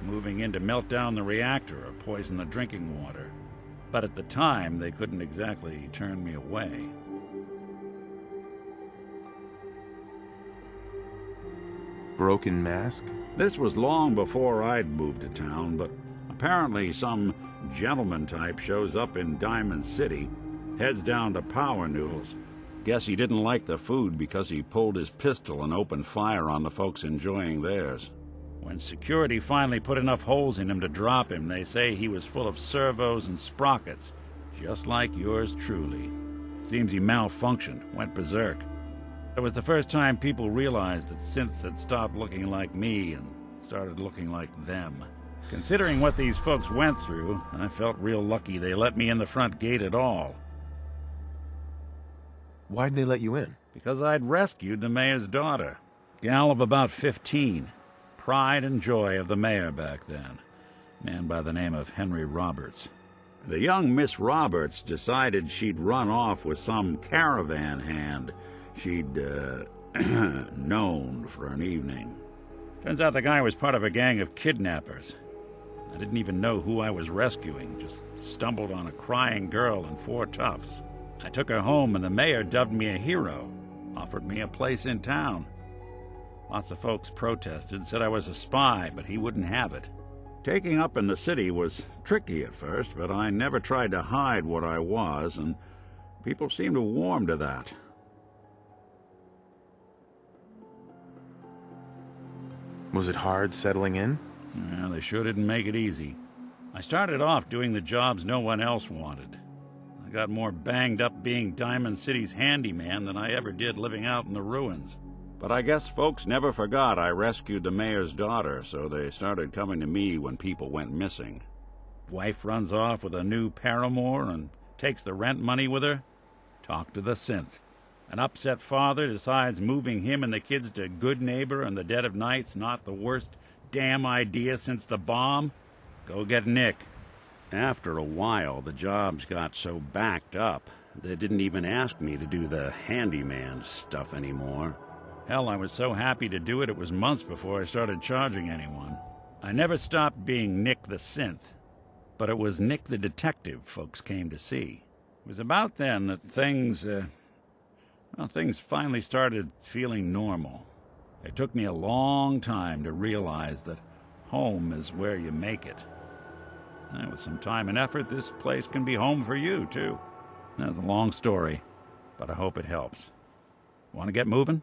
moving in to melt down the reactor or poison the drinking water. But at the time, they couldn't exactly turn me away. Broken mask? This was long before I'd moved to town, but apparently some gentleman type shows up in Diamond City, heads down to Power Noodles. Guess he didn't like the food because he pulled his pistol and opened fire on the folks enjoying theirs. When security finally put enough holes in him to drop him, they say he was full of servos and sprockets, just like yours truly. Seems he malfunctioned, went berserk. It was the first time people realized that synths had stopped looking like me and started looking like them. Considering what these folks went through, I felt real lucky they let me in the front gate at all. Why'd they let you in? Because I'd rescued the mayor's daughter. Gal of about 15. Pride and joy of the mayor back then. Man by the name of Henry Roberts. The young Miss Roberts decided she'd run off with some caravan hand she'd, known for an evening. Turns out the guy was part of a gang of kidnappers. I didn't even know who I was rescuing, just stumbled on a crying girl and 4 toughs. I took her home and the mayor dubbed me a hero, offered me a place in town. Lots of folks protested, said I was a spy, but he wouldn't have it. Taking up in the city was tricky at first, but I never tried to hide what I was, and people seemed to warm to that. Was it hard settling in? Yeah, they sure didn't make it easy. I started off doing the jobs no one else wanted. I got more banged up being Diamond City's handyman than I ever did living out in the ruins. But I guess folks never forgot I rescued the mayor's daughter, so they started coming to me when people went missing. Wife runs off with a new paramour and takes the rent money with her. Talk to the synth. An upset father decides moving him and the kids to Good Neighbor in the dead of night's not the worst damn idea since the bomb. Go get Nick. After a while, the jobs got so backed up, they didn't even ask me to do the handyman stuff anymore. Hell, I was so happy to do it, it was months before I started charging anyone. I never stopped being Nick the Synth, but it was Nick the Detective folks came to see. It was about then that things finally started feeling normal. It took me a long time to realize that home is where you make it. And with some time and effort, this place can be home for you, too. That's a long story, but I hope it helps. Want to get moving?